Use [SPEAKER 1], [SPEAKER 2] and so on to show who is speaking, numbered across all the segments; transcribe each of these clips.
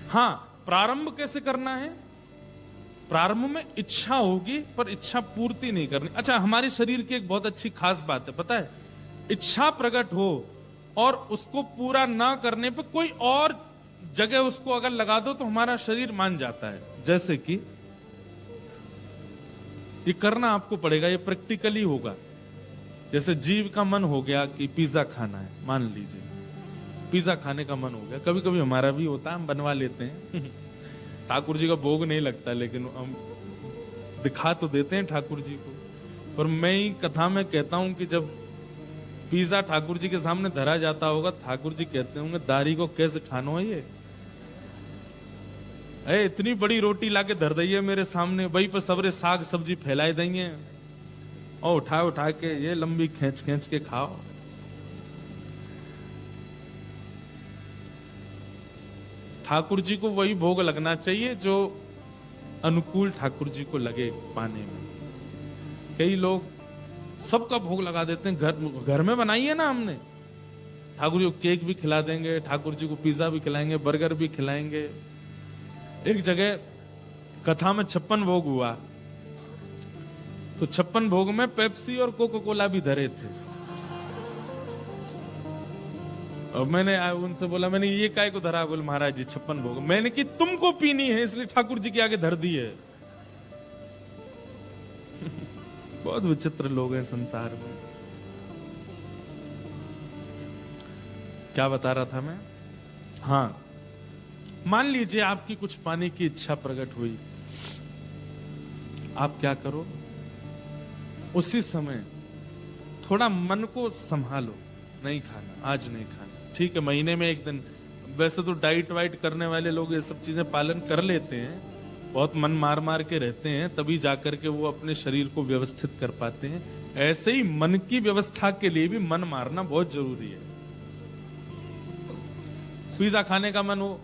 [SPEAKER 1] हाँ, प्रारंभ कैसे करना है? प्रारंभ में इच्छा होगी, पर इच्छा पूर्ति नहीं करनी। अच्छा, हमारे शरीर की एक बहुत अच्छी खास बात है, पता है? इच्छा प्रकट हो और उसको पूरा ना करने पे कोई और जगह उसको अगर लगा दो तो हमारा शरीर मान जाता है। जैसे कि ये करना आपको पड़ेगा, ये प्रैक्टिकली होगा। जैसे जीव का मन हो गया कि पिज्जा खाना है, मान लीजिए पिज्जा खाने का मन हो गया। कभी कभी हमारा भी होता है, हम बनवा लेते हैं। ठाकुर जी का भोग नहीं लगता, लेकिन हम दिखा तो देते हैं ठाकुर जी को। पर मैं ही कथा में कहता हूं कि जब पिज्जा ठाकुर जी के सामने धरा जाता होगा, ठाकुर जी कहते होंगे दारी को कैसे खानो है ये? इतनी बड़ी रोटी लाके धर दइए मेरे सामने, वही पर सबरे साग सब्जी फैलाए देंगे और उठा उठा के ये लंबी खींच खींच के खाओ। ठाकुर जी को वही भोग लगना चाहिए जो अनुकूल ठाकुर जी को लगे पाने में। कई लोग सबका भोग लगा देते हैं। घर में बनाइए ना, हमने ठाकुर जी को केक भी खिला देंगे, ठाकुर जी को पिज्जा भी खिलाएंगे, बर्गर भी खिलाएंगे। एक जगह कथा में 56 भोग हुआ, तो 56 भोग में पेप्सी और कोका कोला भी धरे थे। और मैंने उनसे बोला, मैंने ये काय को धरा? बोले महाराज जी 56 भोग। मैंने कि तुमको पीनी है इसलिए ठाकुर जी के आगे धर दी है। बहुत विचित्र लोग हैं संसार में। क्या बता रहा था मैं? हाँ, मान लीजिए आपकी कुछ पाने की इच्छा प्रकट हुई, आप क्या करो? उसी समय थोड़ा मन को संभालो, नहीं खाना, आज नहीं खाना। ठीक है, महीने में एक दिन। वैसे तो डाइट वाइट करने वाले लोग ये सब चीजें पालन कर लेते हैं, बहुत मन मार मार के रहते हैं, तभी जाकर के वो अपने शरीर को व्यवस्थित कर पाते हैं। ऐसे ही मन की व्यवस्था के लिए भी मन मारना बहुत जरूरी है। पिज्जा खाने का मन हो,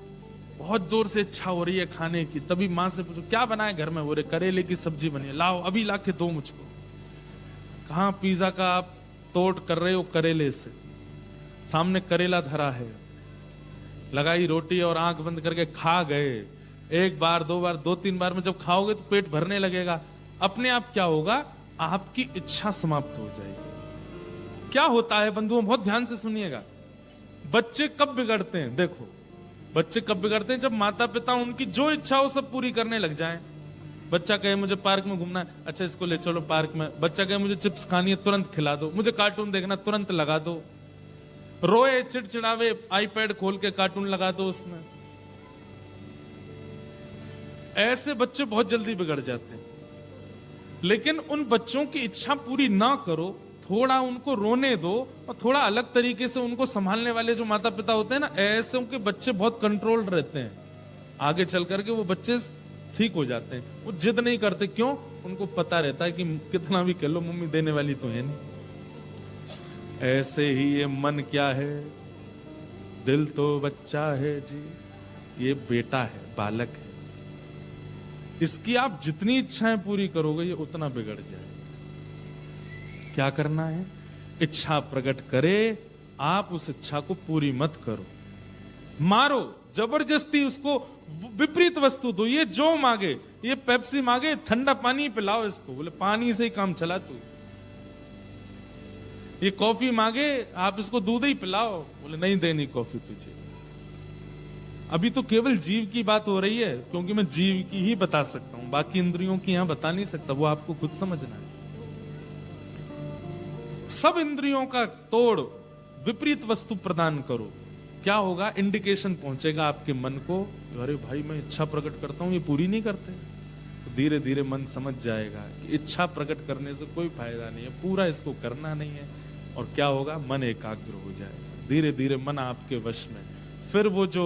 [SPEAKER 1] बहुत जोर से इच्छा हो रही है खाने की, तभी माँ से पूछो क्या बनाए घर में? बोले करेले की सब्जी बनी है, लाओ अभी ला के दो मुझको। कहाँ पिज्जा का आप तोड़ कर रहे हो? करेले से। सामने करेला धरा है, लगाई रोटी और आंख बंद करके खा गए। एक बार, दो बार, दो तीन बार में जब खाओगे तो पेट भरने लगेगा। अपने आप क्या होगा? आपकी इच्छा समाप्त हो जाएगी। क्या होता है बंधुओं, बहुत ध्यान से सुनिएगा। बच्चे कब बिगड़ते हैं? देखो, बच्चे कब बिगड़ते हैं? जब माता पिता उनकी जो इच्छा हो सब पूरी करने लग जाएं। बच्चा कहे मुझे पार्क में घूमना है, अच्छा इसको ले चलो पार्क में। बच्चा कहे मुझे चिप्स खानी है, तुरंत खिला दो। मुझे कार्टून देखना, तुरंत लगा दो। रोए चिड़चिड़ावे, आईपैड खोल के कार्टून लगा दो उसमें। ऐसे बच्चे बहुत जल्दी बिगड़ जाते हैं। लेकिन उन बच्चों की इच्छा पूरी ना करो, थोड़ा उनको रोने दो और थोड़ा अलग तरीके से उनको संभालने वाले जो माता पिता होते हैं ना, ऐसे उनके बच्चे बहुत कंट्रोल रहते हैं। आगे चल करके वो बच्चे ठीक हो जाते हैं। वो जिद नहीं करते। क्यों? उनको पता रहता है कि कितना भी कर लो मम्मी देने वाली तो है नहीं। ऐसे ही ये मन क्या है? दिल तो बच्चा है जी, ये बेटा है, बालक है। इसकी आप जितनी इच्छाएं पूरी करोगे ये उतना बिगड़ जाए। क्या करना है? इच्छा प्रकट करे, आप उस इच्छा को पूरी मत करो। मारो, जबरदस्ती उसको विपरीत वस्तु दो। ये जो मांगे, ये पेप्सी मांगे, ठंडा पानी पिलाओ इसको, बोले पानी से ही काम चला तू। ये कॉफी मांगे, आप इसको दूध ही पिलाओ, बोले नहीं देनी कॉफी तुझे। अभी तो केवल जीव की बात हो रही है, क्योंकि मैं जीव की ही बता सकता हूं, बाकी इंद्रियों की यहां बता नहीं सकता, वो आपको खुद समझना है। सब इंद्रियों का तोड़, विपरीत वस्तु प्रदान करो। क्या होगा? इंडिकेशन पहुंचेगा आपके मन को, अरे भाई मैं इच्छा प्रकट करता हूं, ये पूरी नहीं करते। तो धीरे धीरे मन समझ जाएगा कि इच्छा प्रकट करने से कोई फायदा नहीं है, पूरा इसको करना नहीं है। और क्या होगा? मन एकाग्र हो जाएगा। धीरे धीरे मन आपके वश में। फिर वो जो